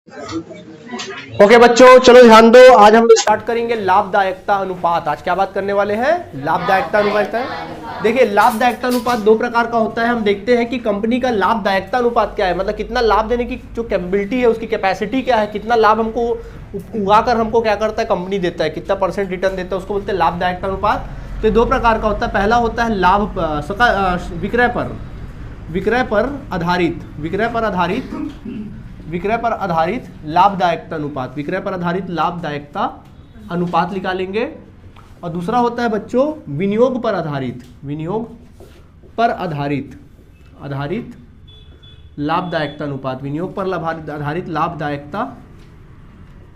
Okay बच्चों, चलो ध्यान दो। आज हम लोग स्टार्ट करेंगे लाभदायकता अनुपात। आज क्या बात करने वाले हैं? लाभदायकता अनुपात है। देखिए, लाभदायकता अनुपात दो प्रकार का होता है। हम देखते हैं कि कंपनी का लाभदायकता अनुपात क्या है, मतलब कितना लाभ देने की जो कैपेबिलिटी है, उसकी कैपेसिटी क्या है, कितना लाभ हमको उगाकर हमको क्या करता है कंपनी देता है, कितना परसेंट रिटर्न देता है, उसको बोलते हैं लाभदायकता अनुपात। तो दो प्रकार का होता है। पहला होता है लाभ विक्रय पर आधारित लाभदायकता अनुपात। विक्रय पर आधारित लाभदायकता अनुपात निकालेंगे। और दूसरा होता है बच्चों विनियोग पर आधारित लाभदायकता अनुपात। विनियोग पर आधारित लाभदायकता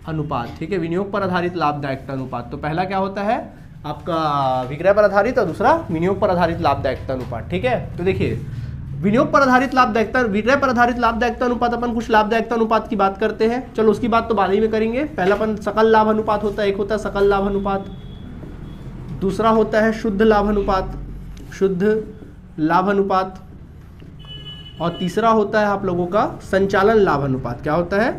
अनुपात, ठीक है, विनियोग पर आधारित लाभदायकता अनुपात। तो पहला क्या होता है आपका विक्रय पर आधारित और दूसरा विनियोग पर आधारित लाभदायकता अनुपात, ठीक है। तो देखिए, विनियोग पर आधारित लाभदायकता, विक्रय पर आधारित लाभदायकता अनुपात, अपन कुछ लाभदायकता अनुपात की बात करते हैं। चलो उसकी बात तो बाद ही में करेंगे। पहला अपन सकल लाभ अनुपात होता है, एक होता है सकल लाभ अनुपात, दूसरा होता है शुद्ध लाभ अनुपात, और तीसरा होता है आप लोगों का संचालन लाभ अनुपात। क्या होता है?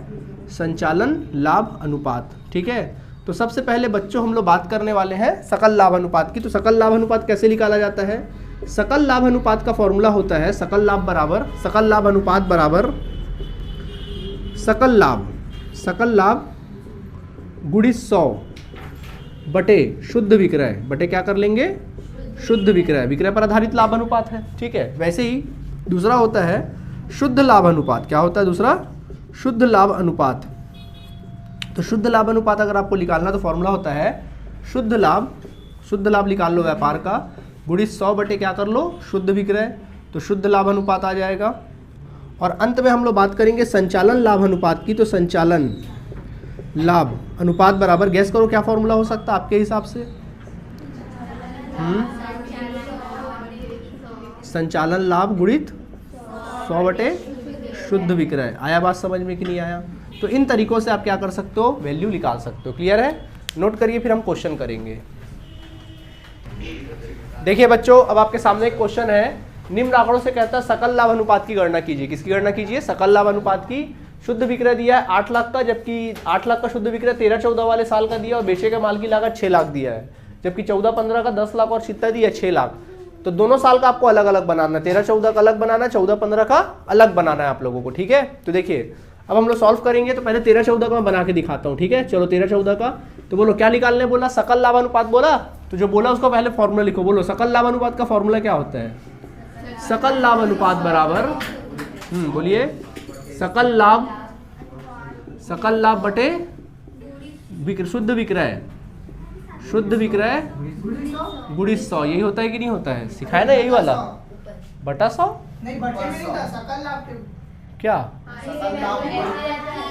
संचालन लाभ अनुपात, ठीक है। तो सबसे पहले बच्चों हम लोग बात करने वाले हैं सकल लाभ अनुपात की। तो सकल लाभ अनुपात कैसे निकाला जाता है? सकल लाभ अनुपात का फॉर्मूला होता है सकल लाभ अनुपात बराबर सकल लाभ गुणित 100 बटे शुद्ध विक्रय बटे क्या कर लेंगे? शुद्ध विक्रय। विक्रय पर आधारित लाभ अनुपात है, ठीक है। वैसे ही दूसरा होता है शुद्ध लाभ अनुपात। क्या होता है दूसरा? शुद्ध लाभ अनुपात। तो शुद्ध लाभ अनुपात अगर आपको निकालना तो फॉर्मूला होता है शुद्ध लाभ निकाल लो व्यापार का, गुणित 100 बटे क्या कर लो? शुद्ध विक्रय। तो शुद्ध लाभ अनुपात आ जाएगा। और अंत में हम लोग बात करेंगे संचालन लाभ अनुपात की। तो संचालन लाभ अनुपात बराबर, गैस करो क्या फॉर्मूला हो सकता है आपके हिसाब से? संचालन लाभ गुणित 100 बटे शुद्ध विक्रय। आया बात समझ में कि नहीं आया? तो इन तरीकों से आप क्या कर सकते हो? वैल्यू निकाल सकते हो। क्लियर है? नोट करिए, फिर हम क्वेश्चन करेंगे। देखिए बच्चों, अब आपके सामने एक क्वेश्चन है। निम्न आंकड़ों से कहता है सकल लाभ अनुपात की गणना कीजिए। किसकी गणना कीजिए? सकल लाभ अनुपात की। शुद्ध विक्रय दिया है 8 लाख का, जबकि 8 लाख का शुद्ध विक्रय 13-14 वाले साल का दिया, और बेचे के माल की लागत 6 लाख दिया है, जबकि 14-15 का 10 लाख और कितना दिया? 6 लाख। तो दोनों साल का आपको अलग अलग बनाना है। 13-14 का अलग बनाना है, 14-15 का अलग बनाना है आप लोगों को, ठीक है। तो देखिए, अब हम लोग सॉल्व करेंगे। तो पहले 13-14 का मैं बना के दिखाता हूँ, ठीक है। चलो 13-14 का तो बोलो क्या निकालने बोला? सकल लाभ अनुपात बोला। तो जो बोला उसको पहले फॉर्मूला लिखो। बोलो सकल लाभ अनुपात का फॉर्मूला क्या होता है? सकल लाभ अनुपात बराबर बोलिए सकल लाभ बटे शुद्ध विक्रय गुणित 100। यही होता है कि नहीं होता है? सिखाया ना यही वाला, बटा 100 नहीं, बटे में नहीं था, सकल लाभ क्या?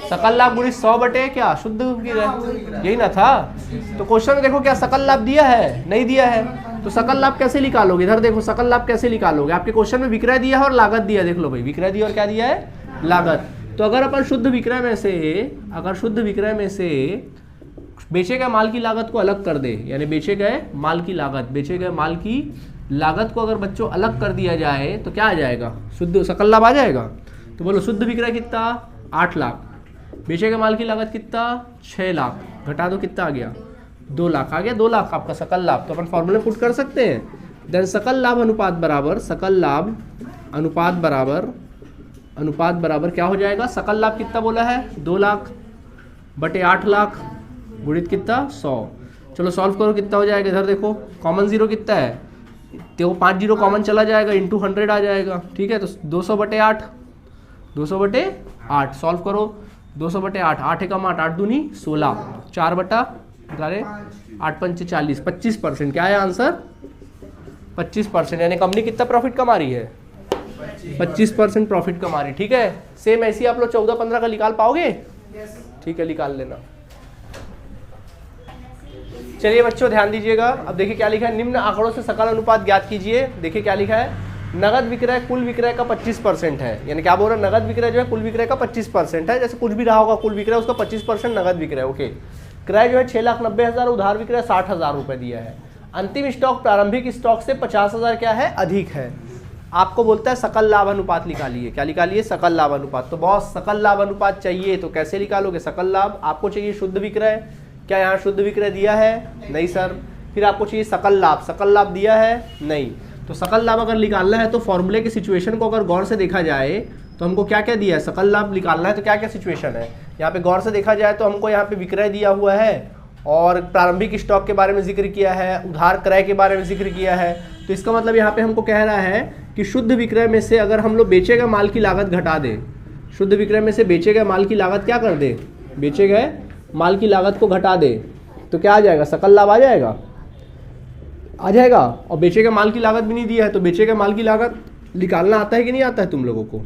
सकल लाभ गुणित 100 बटे क्या? शुद्ध विक्रय, यही ना था? तो क्वेश्चन में देखो क्या सकल लाभ दिया है? नहीं दिया है। तो सकल लाभ कैसे निकालोगे? इधर देखो सकल लाभ कैसे निकालोगे। आपके क्वेश्चन में विक्रय दिया है और लागत दिया है। देख लो भाई, विक्रय दिया और क्या दिया है? लागत। तो अगर अपन शुद्ध विक्रय में से बेचे गए माल की लागत को अलग कर दे, यानी बेचे गए माल की लागत को अगर बच्चों अलग कर दिया जाए तो क्या आ जाएगा? शुद्ध सकल लाभ आ जाएगा। तो बोलो शुद्ध विक्रय कितना? 8 लाख। बेचे गए माल की लागत कितना? 6 लाख। घटा दो कितना आ गया? 2 लाख आ गया। 2 लाख आपका सकल लाभ। तो अपन फॉर्मूले पुट कर सकते हैं। देन सकल लाभ अनुपात बराबर क्या हो जाएगा? सकल लाभ कितना बोला है? 2 लाख बटे 8 लाख गुणित कितना? 100। चलो सॉल्व करो कितना हो जाएगा। इधर देखो कॉमन जीरो कितना है? देखो 5 जीरो कॉमन चला जाएगा, इंटू 100 आ जाएगा, ठीक है। तो 200 बटे 8 सॉल्व करो। 200 बटे 8, 8 एकम 8, 8 दूनी 16, 4 बटा 8 पंचे 40, 25%। क्या है आंसर? 25%। यानी कंपनी कितना प्रॉफिट कमा रही है? 25% प्रॉफिट कमा रही, ठीक है। सेम ऐसी आप लोग 14-15 का निकाल पाओगे? ठीक है, निकाल लेना। चलिए बच्चों ध्यान दीजिएगा। अब देखिए क्या लिखा है। निम्न आंकड़ों से सकल अनुपात ज्ञात कीजिए। देखिए क्या लिखा है। नगद विक्रय कुल विक्रय का 25% है। यानी क्या बोल रहा है? नगद विक्रय जो है कुल विक्रय का 25% है। जैसे कुछ भी रहा होगा कुल विक्रय, उसका 25% नगद विक्रय, ओके। क्रय जो है 6,90,000, उधार विक्रय 60,000 रुपए दिया है। अंतिम स्टॉक प्रारंभिक स्टॉक से 50,000 क्या है? अधिक है। आपको बोलता है सकल लाभ अनुपात निकालिए। क्या निकालिए? सकल लाभ अनुपात। तो बॉस सकल लाभ अनुपात चाहिए तो कैसे निकालोगे सकल लाभ? आपको चाहिए शुद्ध विक्रय। क्या यहाँ शुद्ध विक्रय दिया है? नहीं सर। फिर आपको चाहिए सकल लाभ। सकल लाभ दिया है? नहीं। तो सकल लाभ अगर निकालना है तो फॉर्मूले की सिचुएशन को अगर गौर से देखा जाए तो हमको क्या क्या दिया है? सकल लाभ निकालना है तो क्या क्या सिचुएशन है यहाँ पे गौर से देखा जाए तो हमको यहाँ पे विक्रय दिया हुआ है और प्रारंभिक स्टॉक के बारे में जिक्र किया है, उधार क्रय के बारे में जिक्र किया है। तो इसका मतलब यहाँ पे हमको कह रहा है कि शुद्ध विक्रय में से अगर हम लोग बेचे गए माल की लागत घटा दें, शुद्ध विक्रय में से बेचे गए माल की लागत क्या कर दे? बेचे गए माल की लागत को घटा दे तो क्या आ जाएगा? सकल लाभ आ जाएगा। आ जाएगा। और बेचे गए माल की लागत भी नहीं दिया है तो बेचे गए माल की लागत निकालना आता है कि नहीं आता है तुम लोगों को?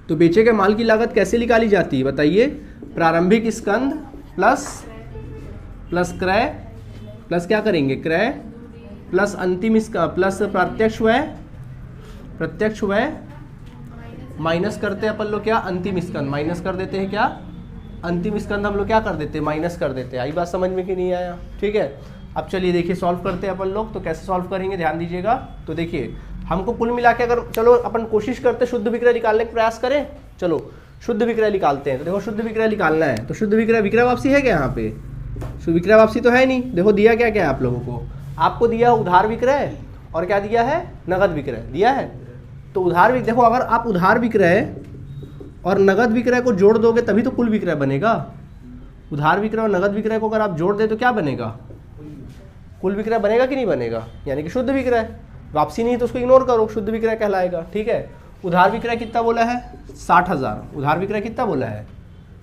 तो बेचे गए माल की लागत कैसे निकाली जाती है बताइए? प्रारंभिक स्कंध प्लस क्रय प्लस क्या करेंगे? क्रय प्लस अंतिम प्लस प्रत्यक्ष व्यय माइनस करते हैं अपन लोग क्या? अंतिम स्कंध माइनस कर देते हैं। क्या? अंतिम स्कंध हम लोग क्या कर देते हैं? माइनस कर देते हैं। आई बात समझ में कि नहीं आया? ठीक है। अब चलिए देखिए सॉल्व करते हैं अपन लोग। तो कैसे सॉल्व करेंगे ध्यान दीजिएगा। तो देखिए हमको कुल मिला के अगर चलो अपन कोशिश करते शुद्ध विक्रय निकालने का प्रयास करें। चलो शुद्ध विक्रय निकालते हैं। तो देखो शुद्ध विक्रय निकालना है तो शुद्ध विक्रय वापसी है क्या यहाँ पे? शुद्ध विक्रय वापसी तो है नहीं। देखो दिया क्या क्या है आप लोगों को? आपको दिया उधार विक्रय और क्या दिया है? नगद विक्रय दिया है। तो उधार देखो अगर आप उधार विक्रय और नगद विक्रय को जोड़ दोगे तभी तो कुल विक्रय बनेगा। उधार विक्रय और नगद विक्रय को अगर आप जोड़ दे तो क्या बनेगा? कुल विक्रय बनेगा कि नहीं बनेगा? यानी कि शुद्ध विक्रय। वापसी नहीं तो उसको इग्नोर करो, शुद्ध विक्रय कहलाएगा। ठीक है। उधार विक्रय कितना बोला है? 60,000। उधार विक्रय कितना बोला है?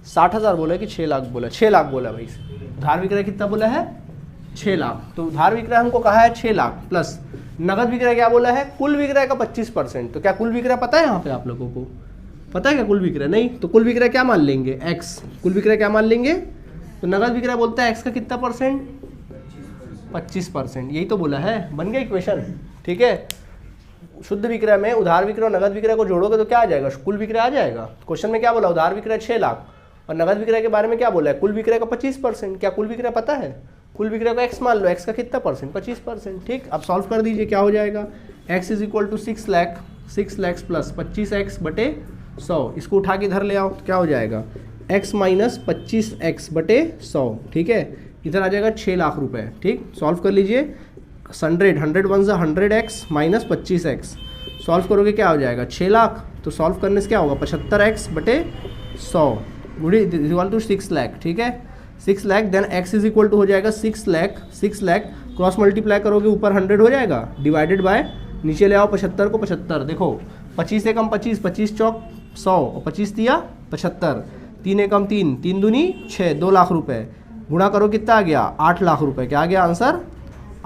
60,000 बोला है कि 6 लाख बोला? 6 लाख बोला भाई। उधार विक्रय कितना बोला है? 6 लाख। तो उधार विक्रय हमको कहा है 6 लाख प्लस नगद विक्रय क्या बोला है? कुल विक्रय का 25%। तो क्या कुल विक्रय पता है यहाँ पे आप लोगों को? पता है क्या कुल विक्रय? नहीं। तो कुल विक्रय क्या मान लेंगे? x। कुल विक्रय क्या मान लेंगे? तो नगद विक्रय बोलता है x का कितना परसेंट? 25%। यही तो बोला है। बन गया इक्वेशन। ठीक है। शुद्ध विक्रय में उधार विक्रय और नगद विक्रय को जोड़ोगे तो क्या आ जाएगा? कुल विक्रय आ जाएगा। क्वेश्चन में क्या बोला? उधार विक्रय 6 लाख और नगद विक्रय के बारे में क्या बोला है? कुल विक्रय का 25%। क्या कुल विक्रय पता है? कुल विक्रय को x मान लो। x का कितना परसेंट? 25%। ठीक। अब सॉल्व कर दीजिए क्या हो जाएगा? x is equal to 6 lakh plus 25x बटे 100। इसको उठा के इधर ले आओ तो क्या हो जाएगा? x माइनस 25x बटे 100। ठीक है। इधर आ जाएगा 6 लाख रुपए। ठीक। सॉल्व कर लीजिए। 100 1 100x माइनस 25x सॉल्व करोगे क्या हो जाएगा? 6 लाख। तो सॉल्व करने से क्या होगा? 75x बटे 100 गुड़ी इक्वल टू 6 लाख। ठीक है। 6 lakh then x is equal to हो जाएगा 6 लाख क्रॉस मल्टीप्लाई करोगे ऊपर 100 हो जाएगा डिवाइडेड बाय नीचे ले आओ 75 को 75। देखो 25 एकम 25, 25 चौक 100 और 25 दिया 75, 3 एकम 3, 3 दूनी 6, 2 लाख रुपए गुणा करो कितना आ गया? 8 लाख रुपए। क्या आ गया आंसर?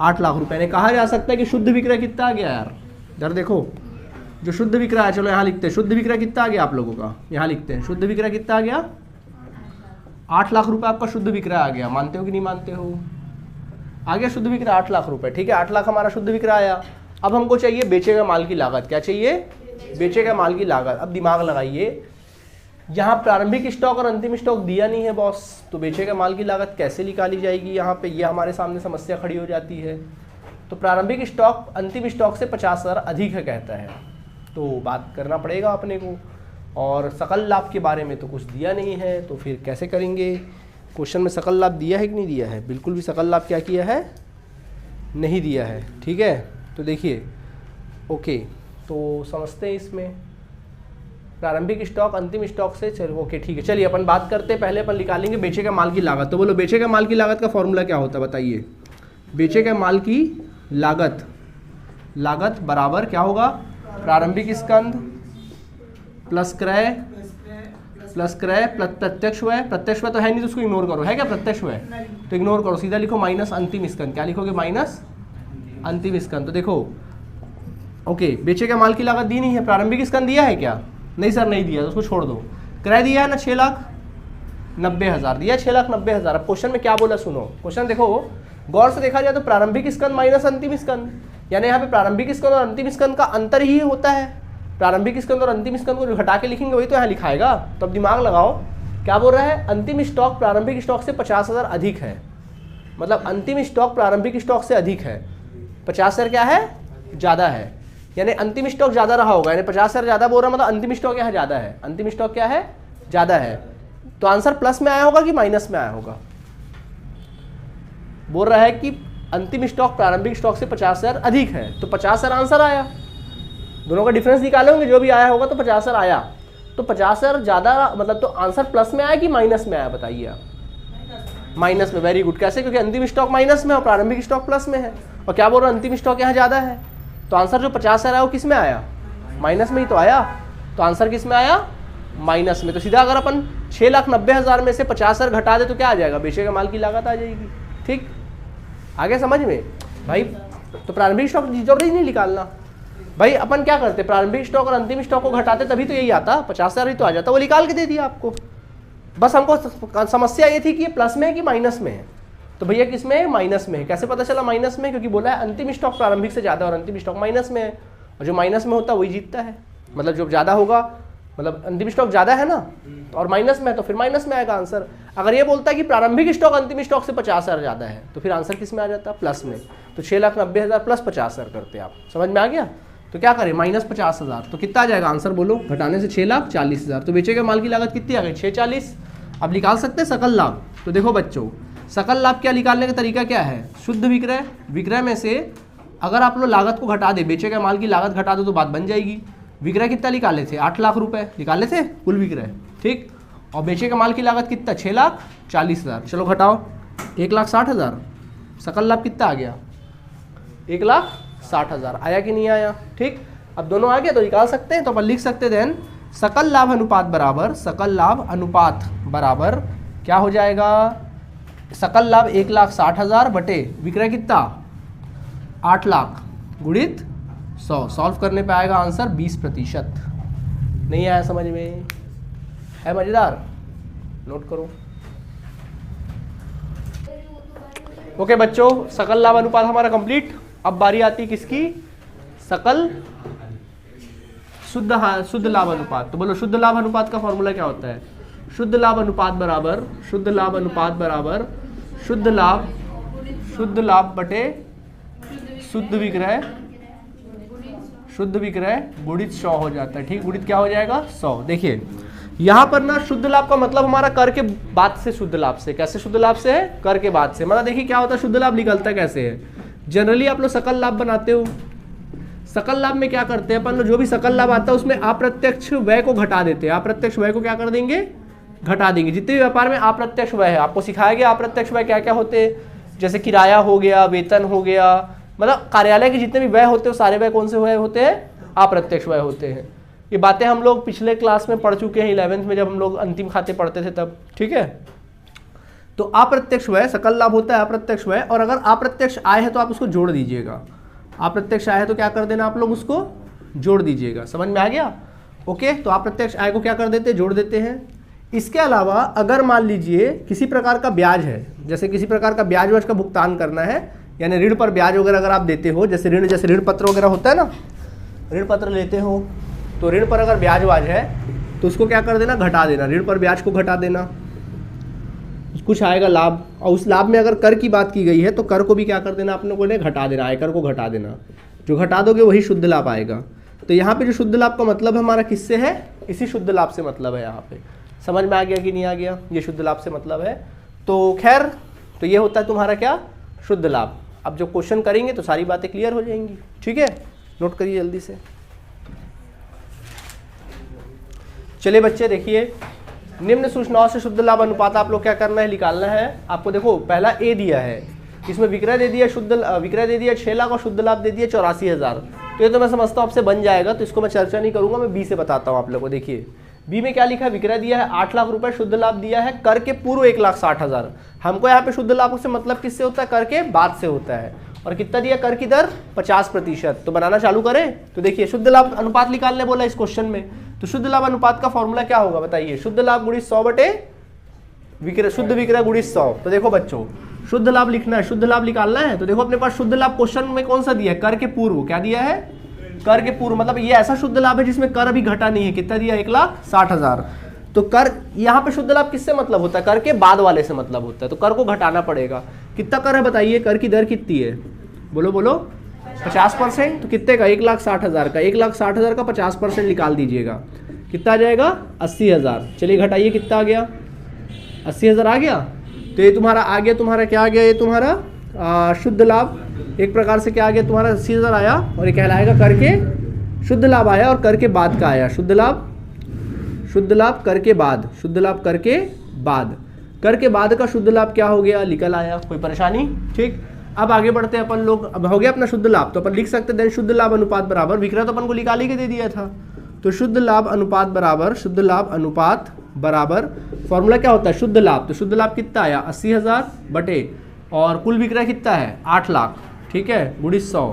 8 लाख रुपए। ने कहा जा सकता है कि शुद्ध विक्रय कितना आ गया यार? इधर देखो जो शुद्ध विक्रय है, चलो यहाँ लिखते हैं शुद्ध विक्रय कितना आ गया आप लोगों का? यहाँ लिखते हैं शुद्ध विक्रय कितना आ गया? 8 लाख रुपए आपका शुद्ध विक्रय आ गया। मानते हो कि नहीं मानते हो? आ गया शुद्ध विक्रय 8 लाख रुपए। ठीक है। 8 लाख हमारा शुद्ध विक्रय आया। अब हमको चाहिए बेचे गए माल की लागत। क्या चाहिए? बेचे गए माल की लागत। अब दिमाग लगाइए, यहाँ प्रारंभिक स्टॉक और अंतिम स्टॉक दिया नहीं है बॉस, तो बेचे गए माल की लागत कैसे निकाली जाएगी? यहाँ पे ये हमारे सामने समस्या खड़ी हो जाती है। तो प्रारंभिक स्टॉक अंतिम स्टॉक से 50,000 अधिक है कहता है, तो बात करना पड़ेगा अपने को। और सकल लाभ के बारे में तो कुछ दिया नहीं है, तो फिर कैसे करेंगे? क्वेश्चन में सकल लाभ दिया है कि नहीं दिया है? बिल्कुल भी सकल लाभ क्या किया है? नहीं दिया है। ठीक है। तो देखिए ओके, तो समझते हैं इसमें प्रारंभिक स्टॉक अंतिम स्टॉक से। चलो ओके ठीक है। चलिए अपन बात करते हैं। पहले अपन निकालेंगे बेचे गए माल की लागत। तो बोलो बेचे गए माल की लागत का फॉर्मूला क्या होता है बताइए? बेचे गए माल की लागत बराबर क्या होगा? प्रारंभिक स्कंध प्लस क्रय प्लस प्रत्यक्ष व्यय। प्रत्यक्ष व्यय तो है नहीं तो उसको इग्नोर करो। है क्या प्रत्यक्ष व्यय? तो इग्नोर करो, सीधा लिखो माइनस अंतिम स्कंध। क्या लिखोगे? माइनस अंतिम स्कंध। तो देखो ओके, बेचे गए माल की लागत दी नहीं है। प्रारंभिक स्कंध दिया है क्या? नहीं सर नहीं दिया, तो उसको छोड़ दो। क्रय दिया है ना 6,90,000 दिया, 6,90,000। अब क्वेश्चन में क्या बोला सुनो। क्वेश्चन देखो गौर से देखा जाए तो प्रारंभिक स्कंध माइनस अंतिम स्कंध, यानी यहाँ पे प्रारंभिक स्कंध और अंतिम स्कंध का अंतर ही होता है। प्रारंभिक स्कंध और अंतिम स्कंध को जो घटा के लिखेंगे वही तो यहाँ लिखाएगा। तो अब दिमाग लगाओ, क्या बोल रहा है? अंतिम स्टॉक प्रारंभिक स्टॉक से 50,000 अधिक है, मतलब अंतिम स्टॉक प्रारंभिक स्टॉक से अधिक है। 50,000 क्या है? ज़्यादा है। यानी अंतिम स्टॉक ज्यादा रहा होगा, यानी 50,000 ज्यादा बोल रहा, मतलब अंतिम स्टॉक यहाँ ज्यादा है। अंतिम स्टॉक क्या है? ज्यादा है। तो आंसर प्लस में आया होगा कि माइनस में आया होगा? बोल रहा है कि अंतिम स्टॉक प्रारंभिक स्टॉक से 50,000 अधिक है, तो 50,000 आंसर आया। दोनों का डिफरेंस निकाले होंगे, जो भी आया होगा तो 50,000 आया। तो 50,000 ज्यादा, मतलब तो आंसर प्लस में आया कि माइनस में आया? बताइए आप। माइनस में। Very good. कैसे? क्योंकि अंतिम स्टॉक माइनस में और प्रारंभिक स्टॉक प्लस में है। और क्या बोल रहा है? अंतिम स्टॉक यहाँ ज्यादा है, तो आंसर जो 50,000 आया वो किस में आया? माइनस में ही तो आया। तो आंसर किस में आया? माइनस में। तो सीधा अगर अपन 6,90,000 में से 50,000 घटा दे तो क्या आ जाएगा? बेचे का माल की लागत आ जाएगी। ठीक, आगे समझ में भाई? तो प्रारंभिक स्टॉक जरूरी नहीं निकालना भाई। अपन क्या करते? प्रारंभिक स्टॉक और अंतिम स्टॉक को घटाते तभी तो यही आता, 50,000 ही तो आ जाता। वो निकाल के दे दिया आपको। बस हमको समस्या ये थी कि ये प्लस में है कि माइनस में है। तो भैया किस में है? माइनस में है। कैसे पता चला माइनस में? क्योंकि बोला है अंतिम स्टॉक प्रारंभिक से ज्यादा और अंतिम स्टॉक माइनस में है, और जो माइनस में होता है वही जीतता है। मतलब जो ज्यादा होगा, मतलब अंतिम स्टॉक ज्यादा है ना, और माइनस में है तो फिर माइनस में आएगा आंसर। अगर ये बोलता है कि प्रारंभिक स्टॉक अंतिम स्टॉक से 50,000 ज्यादा है, तो फिर आंसर किस में आ जाता? प्लस में। तो 6,90,000 प्लस 50,000 करते आप। समझ में आ गया? तो क्या करें? माइनस 50,000, तो कितना आ जाएगा आंसर? बोलो। घटाने से 6,40,000, तो बेचे के माल की लागत कितनी आ गई? 640। अब निकाल सकते हैं सकल लाभ। तो देखो बच्चों, सकल लाभ क्या निकालने का तरीका क्या है? शुद्ध विक्रय, विक्रय में से अगर आप लोग लागत को घटा दे, बेचे के माल की लागत घटा दो तो बात बन जाएगी। विक्रय कितना निकाले थे? 8 लाख रुपए निकाले थे कुल विक्रय, ठीक। और बेचे के माल की लागत कितना? 6,40,000। चलो घटाओ, 1,60,000। सकल लाभ कितना आ गया? 1,60,000 आया कि नहीं आया? ठीक। अब दोनों आ गया तो निकाल सकते हैं। तो अपन लिख सकते हैं देन सकल लाभ अनुपात बराबर, सकल लाभ अनुपात बराबर क्या हो जाएगा? सकल लाभ 1,60,000 बटे विक्रय कितना? 8 लाख गुणित 100। सॉल्व करने पे आएगा आंसर 20%। नहीं आया समझ में? है मजेदार? नोट करो। ओके बच्चों, सकल लाभ अनुपात हमारा कंप्लीट। अब बारी आती है किसकी? सकल शुद्ध लाभ अनुपात। तो बोलो शुद्ध लाभ अनुपात का फॉर्मूला क्या होता है? शुद्ध लाभ अनुपात बराबर, शुद्ध लाभ अनुपात बराबर शुद्ध लाभ बटे शुद्ध विक्रय, शुद्ध विक्रय गुणित 100 हो जाता है। ठीक, गुणित क्या हो जाएगा? 100। देखिए यहाँ पर ना शुद्ध लाभ का मतलब हमारा कर के बाद से शुद्ध लाभ से। कैसे शुद्ध लाभ से है? कर के बाद से। मतलब देखिए क्या होता है, शुद्ध लाभ निकलता कैसे है? जनरली आप लोग सकल लाभ बनाते हो। सकल लाभ में क्या करते हैं अपन लोग? जो भी सकल लाभ आता है उसमें अप्रत्यक्ष व्यय को घटा देते हैं। अप्रत्यक्ष व्यय को क्या कर देंगे? घटा देंगे। जितने भी व्यापार में अप्रत्यक्ष व्यय है, आपको सिखाया गया अप्रत्यक्ष व्यय क्या क्या होते हैं। जैसे किराया हो गया, वेतन हो गया, मतलब कार्यालय के जितने भी व्यय होते हैं सारे व्यय कौन से व्यय होते हैं? अप्रत्यक्ष व्यय होते हैं। ये बातें हम लोग पिछले क्लास में पढ़ चुके हैं, 11th में जब हम लोग अंतिम खाते पढ़ते थे तब। ठीक है, तो अप्रत्यक्ष व्यय सकल लाभ होता है अप्रत्यक्ष व्यय। और अगर अप्रत्यक्ष आय है तो आप उसको जोड़ दीजिएगा। अप्रत्यक्ष आय है तो क्या कर देना आप लोग? उसको जोड़ दीजिएगा। समझ में आ गया? ओके, तो अप्रत्यक्ष आय को क्या कर देते हैं? जोड़ देते हैं। इसके अलावा अगर मान लीजिए किसी प्रकार का ब्याज है, जैसे किसी प्रकार का ब्याज वाज का भुगतान करना है, यानी ऋण पर ब्याज वगैरह अगर आप देते हो, जैसे ऋण पत्र वगैरह होता है ना, ऋण पत्र लेते हो तो ऋण पर अगर ब्याज वाज है तो उसको क्या कर देना? घटा देना। ऋण पर ब्याज को घटा देना, कुछ आएगा लाभ। और उस लाभ में अगर कर की बात की गई है तो कर को भी क्या कर देना? आपने को घटा देना, आयकर को घटा देना। जो घटा दोगे वही शुद्ध लाभ आएगा। तो यहाँ पे जो शुद्ध लाभ का मतलब हमारा किससे है? इसी शुद्ध लाभ से मतलब है। यहाँ पे समझ में आ गया कि नहीं आ गया? ये शुद्ध लाभ से मतलब है। तो खैर, तो ये होता है तुम्हारा क्या? शुद्ध लाभ। अब जो क्वेश्चन करेंगे तो सारी बातें क्लियर हो जाएंगी। ठीक है, नोट करिए जल्दी से। चलिए बच्चे देखिए, निम्न सूचनाओं से शुद्ध लाभ अनुपात आप लोग क्या करना है? निकालना है आपको। देखो पहला ए दिया है, इसमें विक्रय दे दिया, शुद्ध विक्रय दे दिया 6 लाख और शुद्ध लाभ दे दिया 84,000। तो ये तो मैं समझता हूँ आपसे बन जाएगा, तो इसको मैं चर्चा नहीं करूंगा, मैं बी से बताता हूँ आप लोगों को। देखिए बी में क्या लिखा है? विक्रय दिया है 8 लाख रुपए, शुद्ध लाभ दिया है कर के पूर्व 1,60,000। हमको यहाँ पे शुद्ध लाभ से मतलब किससे होता है? कर के बाद से होता है। और कितना दिया? कर की दर 50%। तो बनाना चालू करें। तो देखिए शुद्ध लाभ अनुपात निकालने बोला इस क्वेश्चन में, तो शुद्ध लाभ अनुपात का फॉर्मूला क्या होगा बताइए? शुद्ध लाभ गुणित 100 बटे विक्रय, शुद्ध विक्रय गुणित 100। तो देखो बच्चों, शुद्ध लाभ लिखना है, शुद्ध लाभ निकालना है। तो देखो अपने पास शुद्ध लाभ क्वेश्चन में कौन सा दिया है? कर के पूर्व। क्या दिया है? कर के पूर्व। मतलब ये ऐसा शुद्ध लाभ है जिसमें कर अभी घटा नहीं है। कितना दिया? 1,60,000। तो कर यहाँ पे शुद्ध लाभ किससे मतलब होता है? कर के बाद वाले से मतलब होता है। तो कर को घटाना पड़ेगा। कितना कर है बताइए? कर की दर कितनी है? बोलो बोलो। 50%, तो कितने का? 1,60,000 का। 1,60,000 का 50% निकाल दीजिएगा, कितना आ जाएगा? 80,000। चलिए घटाइए, कितना आ गया? 80,000 आ गया। तो ये तुम्हारा आ गया, तुम्हारा क्या आ गया? ये तुम्हारा शुद्ध लाभ एक प्रकार से क्या आ गया तुम्हारा? 80,000 आया, और ये कहलाएगा कर के शुद्ध लाभ आया, और कर के बाद का आया शुद्ध लाभ। शुद्ध लाभ कर के बाद, शुद्ध लाभ कर के बाद, कर के बाद का शुद्ध लाभ क्या हो गया? निकल आया। कोई परेशानी? ठीक। अब आगे बढ़ते हैं अपन लोग। अब हो गया अपना शुद्ध लाभ, तो अपन लिख सकते हैं शुद्ध लाभ अनुपात बराबर विक्रय, तो अपन को निकाल ही के दे दिया था। तो शुद्ध लाभ अनुपात बराबर, शुद्ध लाभ अनुपात बराबर, फॉर्मूला क्या होता है? शुद्ध लाभ। तो शुद्ध लाभ कितना आया? 80,000 बटे, और कुल विक्रय कितना है? 8 लाख। ठीक है, गुणित 100,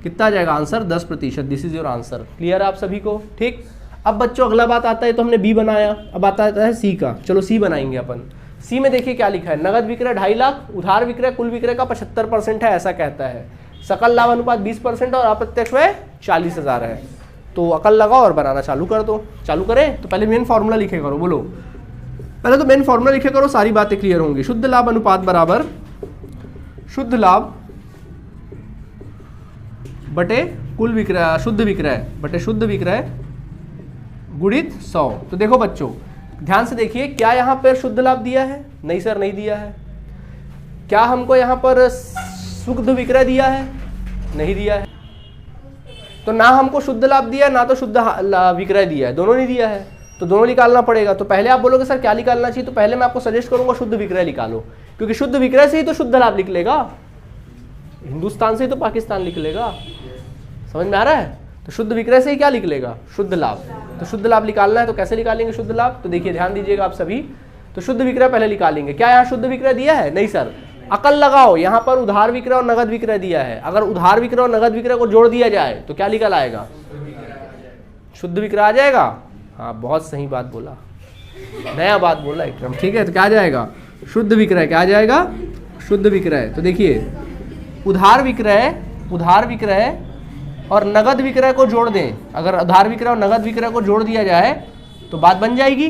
कितना आ जाएगा answer? 10%। This is your answer. Clear है आप सभी को? ठीक। अब बच्चों अगला बात आता है, तो हमने बी बनाया, अब आता है सी का। चलो सी बनाएंगे अपन। सी में देखिए क्या लिखा है? नगद विक्रय 2.5 लाख, उधार विक्रय कुल विक्रय का 75% है, ऐसा कहता है। सकल लाभ अनुपात 20% और अप्रत्यक्ष व्यय 40,000 है। तो अकल लगाओ और बनाना चालू कर दो। चालू करें? तो पहले मेन फॉर्मूला लिखे करो, बोलो। पहले तो मेन फॉर्मूला लिखे करो, सारी बातें क्लियर होंगी। शुद्ध लाभ अनुपात बराबर शुद्ध लाभ बटे कुल विक्रय, शुद्ध विक्रय बटे शुद्ध विक्रय गुणित 100। तो देखो बच्चों ध्यान से देखिए, क्या यहाँ पर शुद्ध लाभ दिया है? नहीं सर, नहीं दिया है। क्या हमको यहाँ पर शुद्ध विक्रय दिया है? नहीं दिया है। तो ना हमको शुद्ध लाभ दिया है, ना तो शुद्ध विक्रय दिया है, दोनों नहीं दिया है। तो दोनों निकालना पड़ेगा। तो पहले आप बोलोगे सर क्या निकालना चाहिए? तो पहले मैं आपको सजेस्ट करूंगा शुद्ध विक्रय निकालो, क्योंकि शुद्ध विक्रय से ही तो शुद्ध लाभ निकलेगा। हिंदुस्तान से ही तो पाकिस्तान निकलेगा। समझ में आ रहा है? तो शुद्ध विक्रय से ही क्या निकलेगा? शुद्ध लाभ। तो शुद्ध लाभ निकालना है, तो कैसे निकालेंगे शुद्ध लाभ? तो देखिए ध्यान दीजिएगा आप सभी। तो शुद्ध विक्रय पहले निकालेंगे। क्या यहाँ शुद्ध विक्रय दिया है? नहीं सर। अकल लगाओ, यहाँ पर उधार विक्रय और नगद विक्रय दिया है। अगर उधार विक्रय और नगद विक्रय को जोड़ दिया जाए तो क्या निकल आएगा? शुद्ध विक्रय आ जाएगा। हाँ, बहुत सही बात बोला, नया बात बोला एकदम। ठीक है, तो क्या आ जाएगा? शुद्ध विक्रय। क्या आ जाएगा? शुद्ध विक्रय। तो देखिए उधार विक्रय और नगद विक्रय को जोड़ दें। अगर उधार विक्रय और नगद विक्रय को जोड़ दिया जाए तो बात बन जाएगी।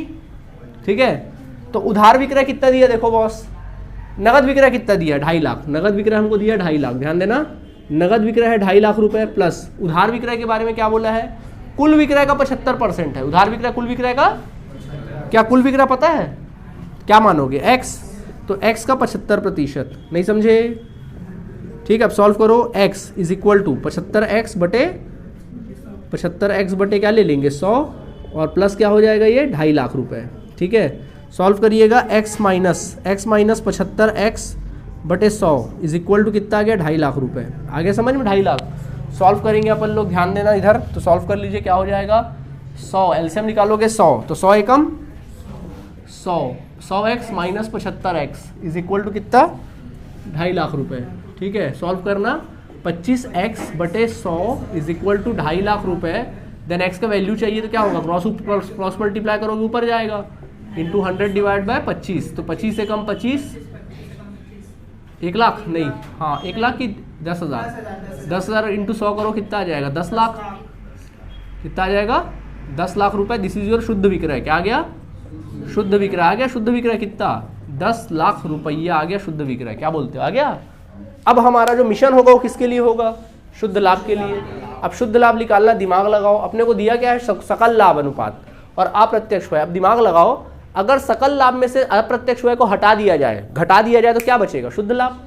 ठीक है, तो उधार विक्रय कितना दिया? देखो बॉस, नगद विक्रय कितना दिया? 2.5 लाख। नगद विक्रय हमको दिया 2.5 लाख, ध्यान देना। नगद विक्रय है 2.5 लाख रुपए, प्लस उधार विक्रय के बारे में क्या बोला है? कुल विक्रय का 75% है। उधार विक्रय कुल विक्रय का, क्या कुल विक्रय पता है? क्या मानोगे? x। तो x का 75%। नहीं समझे? ठीक है, अब सॉल्व करो। x is equal to 75x बटे क्या ले लेंगे? 100, और प्लस क्या हो जाएगा? ये 2.5 लाख रुपए। ठीक है, सॉल्व करिएगा। x माइनस 75x बटे 100 इज इक्वल टू कितना आ गया? 2.5 लाख रुपए। आगे समझ में? 2.5 लाख। सॉल्व करेंगे अपन लोग, ध्यान देना इधर। तो सॉल्व कर लीजिए, क्या हो जाएगा? 100 एलसीएम निकालोगे 100, तो 100 एकम 100x minus 75x is equal to कितना? 2.5 लाख रुपए। ठीक है, सॉल्व करना। 25x बटे 100 इज इक्वल टू 2.5 लाख रुपए। देन x का वैल्यू चाहिए तो क्या होगा? क्रॉस मल्टीप्लाई करोगे ऊपर जाएगा, इंटू 100 डिवाइड बाय 25। तो 25 से कम 25, 1 लाख नहीं, हाँ 1 लाख की 10,000। 10,000 इंटू 100 करो, कितना आ जाएगा? 10 लाख। कितना आ जाएगा? 10 लाख रुपए। दिस इज योर शुद्ध विक्रय। क्या आ गया? शुद्ध विक्रय आ गया। शुद्ध विक्रय कितना? 10 लाख रुपया आ गया शुद्ध विक्रय। क्या बोलते हो? आ गया। अब हमारा जो मिशन होगा वो किसके लिए होगा? शुद्ध लाभ के लिए। अब शुद्ध लाभ निकालना, दिमाग लगाओ। अपने को दिया क्या है? सकल लाभ अनुपात और अप्रत्यक्ष व्यय। अब दिमाग लगाओ, अगर सकल लाभ में से अप्रत्यक्ष व्यय को हटा दिया जाए, घटा दिया जाए, तो क्या बचेगा? शुद्ध लाभ।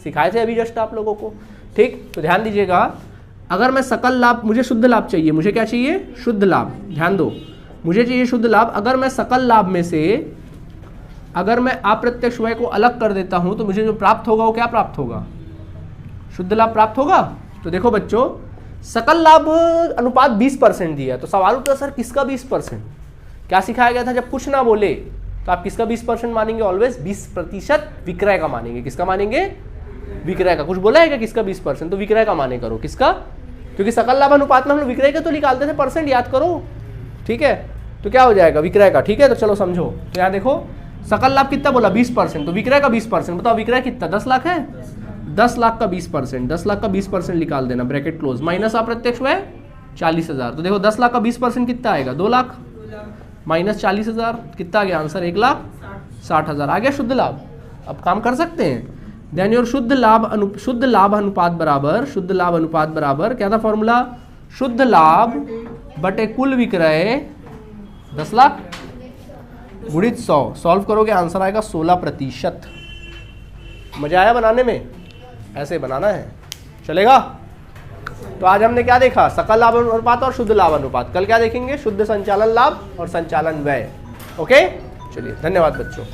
सिखाए थे अभी जस्ट आप लोगों को। ठीक, तो ध्यान दीजिएगा। अगर मैं सकल लाभ, मुझे शुद्ध लाभ चाहिए। मुझे क्या चाहिए? शुद्ध लाभ। ध्यान दो, मुझे चाहिए शुद्ध लाभ। अगर मैं सकल लाभ में से अगर मैं अप्रत्यक्ष व्यय को अलग कर देता हूं तो मुझे जो प्राप्त होगा वो क्या प्राप्त होगा? शुद्ध लाभ प्राप्त होगा। तो देखो बच्चों, सकल लाभ अनुपात 20% दिया है। तो सवाल उठता सर किसका 20%? क्या सिखाया गया था? जब कुछ ना बोले तो आप किसका 20% मानेंगे? ऑलवेज 20% विक्रय का मानेंगे। किसका मानेंगे? विक्रय का। कुछ बोला है क्या किसका 20%? तो विक्रय का माने करो। किसका? क्योंकि सकल लाभ अनुपात में हम लोग विक्रय के तो निकालते थे परसेंट, याद करो। ठीक है, तो क्या हो जाएगा? विक्रय का। ठीक है, तो चलो समझो। तो यहाँ देखो, सकल लाभ कितना बोला? 20%। तो विक्रय का 20%। बताओ विक्रय कितना? 10 लाख है। 10 लाख का 20%, 10 लाख का 20% निकाल देना, ब्रैकेट क्लोज, माइनस अप्रत्यक्ष व्यय 40,000। तो देखो 10 लाख का 20% कितना आएगा? 2 लाख, माइनस 40,000 कितना आ गया आंसर? 1,60,000 आ गया शुद्ध लाभ। अब काम कर सकते हैं। देन योर शुद्ध लाभ अनुपात बराबर क्या था फॉर्मूला, शुद्ध लाभ बटे कुल विक्रय 10 लाख गुणित 100, सॉल्व करोगे आंसर आएगा 16%। मजा आया बनाने में, ऐसे बनाना है, चलेगा। तो आज हमने क्या देखा, सकल लाभ अनुपात और शुद्ध लाभ अनुपात। कल क्या देखेंगे, शुद्ध संचालन लाभ और संचालन व्यय। ओके, चलिए धन्यवाद बच्चों।